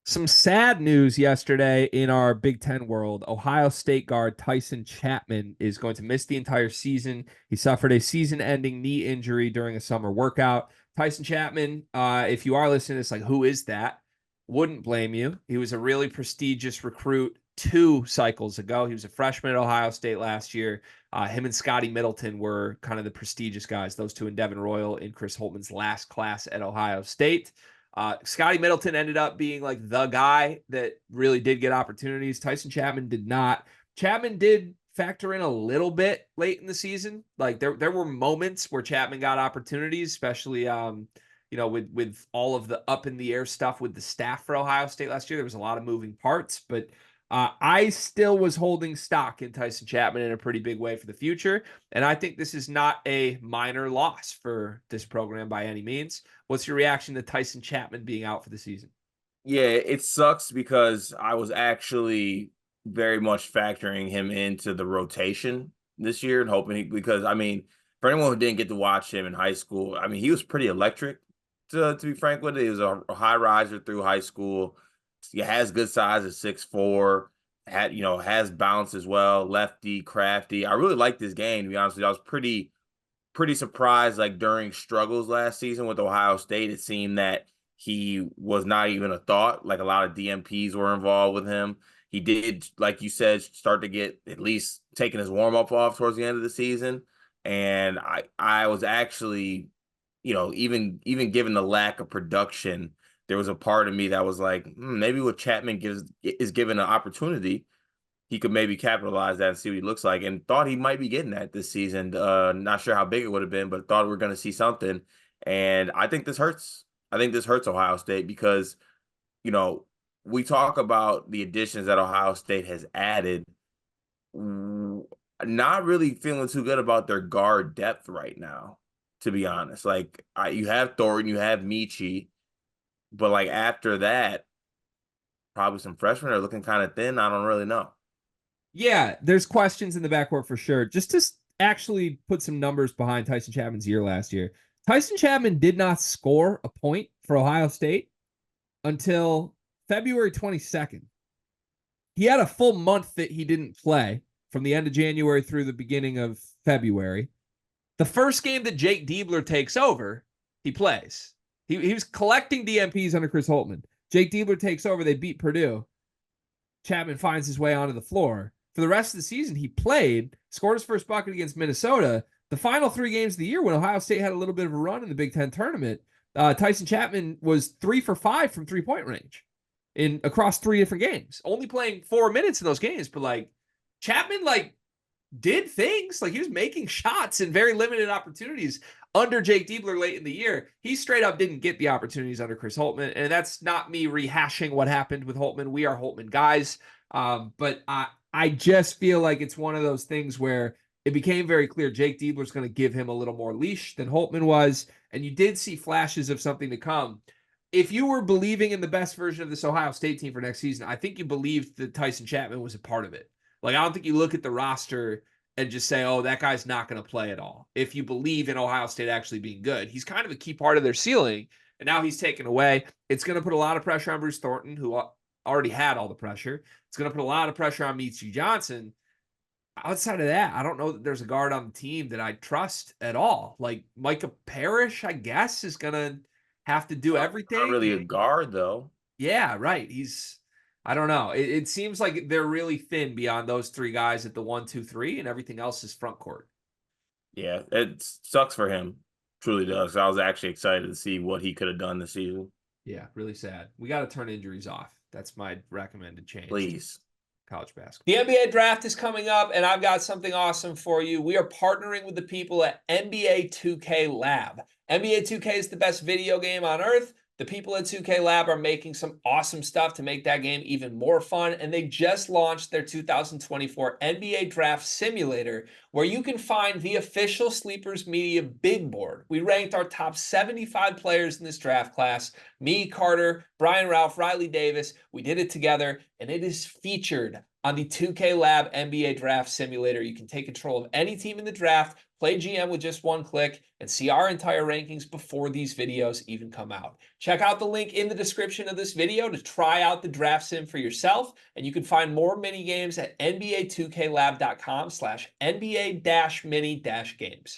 Some sad news yesterday in our Big Ten world. Ohio State guard Tyson Chapman is going to miss the entire season. He suffered a season-ending knee injury during a summer workout. Tyson Chapman, if you are listening to this, like, who is that? Wouldn't blame you. He was a really prestigious recruit 2 cycles ago. He was a freshman at Ohio State last year. Him and Scotty Middleton were kind of the prestigious guys, those two, and Devin Royal in Chris Holtman's last class at Ohio State. Scotty Middleton ended up being like the guy that really did get opportunities. Tyson Chapman did not. Chapman did factor in a little bit late in the season. Like there were moments where Chapman got opportunities, especially with all of the up in the air stuff with the staff for Ohio State last year. There was a lot of moving parts, but I still was holding stock in Tyson Chapman in a pretty big way for the future. And I think this is not a minor loss for this program by any means. What's your reaction to Tyson Chapman being out for the season? Yeah, it sucks because I was actually very much factoring him into the rotation this year and because I mean, for anyone who didn't get to watch him in high school, I mean, he was pretty electric to be frank with it. He was a high riser through high school. He has good size at 6'4", has bounce as well, lefty, crafty. I really like this game, to be honest with you. I was pretty surprised, like during struggles last season with Ohio State, it seemed that he was not even a thought. Like a lot of DMPs were involved with him. He did, like you said, start to get at least taking his warm up off towards the end of the season. And I was actually, even given the lack of production, there was a part of me that was like, maybe what Chapman is given an opportunity, he could maybe capitalize that and see what he looks like, and thought he might be getting that this season. Not sure how big it would have been, but thought we were going to see something. And I think this hurts. I think this hurts Ohio State because, you know, we talk about the additions that Ohio State has added. Not really feeling too good about their guard depth right now, to be honest. Like, you have Thornton, you have Michi, but like after that, probably some freshmen are looking kind of thin. I don't really know. Yeah, there's questions in the backcourt for sure. Just to actually put some numbers behind Tyson Chapman's year last year, Tyson Chapman did not score a point for Ohio State until February 22nd. He had a full month that he didn't play from the end of January through the beginning of February. The first game that Jake Diebler takes over, he plays. He was collecting DMPs under Chris Holtman. Jake Diebler takes over. They beat Purdue. Chapman finds his way onto the floor. For the rest of the season, he played, scored his first bucket against Minnesota. The final 3 games of the year, when Ohio State had a little bit of a run in the Big Ten tournament, Tyson Chapman was 3 for 5 from 3-point range across 3 different games. Only playing 4 minutes in those games, but like Chapman did things. Like he was making shots in very limited opportunities under Jake Diebler late in the year. He straight up didn't get the opportunities under Chris Holtman. And that's not me rehashing what happened with Holtman. We are Holtman guys. But I just feel like it's one of those things where it became very clear Jake Diebler's going to give him a little more leash than Holtman was. And you did see flashes of something to come. If you were believing in the best version of this Ohio State team for next season, I think you believed that Tyson Chapman was a part of it. Like, I don't think you look at the roster and just say, oh, that guy's not going to play at all. If you believe in Ohio State actually being good, he's kind of a key part of their ceiling. And now he's taken away. It's going to put a lot of pressure on Bruce Thornton, who already had all the pressure. It's going to put a lot of pressure on Michi Johnson. Outside of that, I don't know that there's a guard on the team that I trust at all. Like Micah Parrish, I guess, is going to have to do Not really a everything. guard though. Yeah, right. I don't know. It seems like they're really thin beyond those 3 guys at the 1, 2, 3, and everything else is front court. Yeah, it sucks for him. Truly does. I was actually excited to see what he could have done this season. Yeah, really sad. We got to turn injuries off. That's my recommended change to Please. college basketball. The NBA draft is coming up, and I've got something awesome for you. We are partnering with the people at NBA 2K Lab. NBA 2K is the best video game on earth. The people at 2K Lab are making some awesome stuff to make that game even more fun, and they just launched their 2024 NBA Draft Simulator, where you can find the official Sleepers Media big board. We ranked our top 75 players in this draft class. Me, Carter, Brian Ralph, Riley Davis. We did it together, and it is featured On the 2K Lab NBA Draft Simulator, you can take control of any team in the draft, play GM with just one click, and see our entire rankings before these videos even come out. Check out the link in the description of this video to try out the draft sim for yourself, and you can find more mini games at NBA2KLab.com/NBA-mini-games.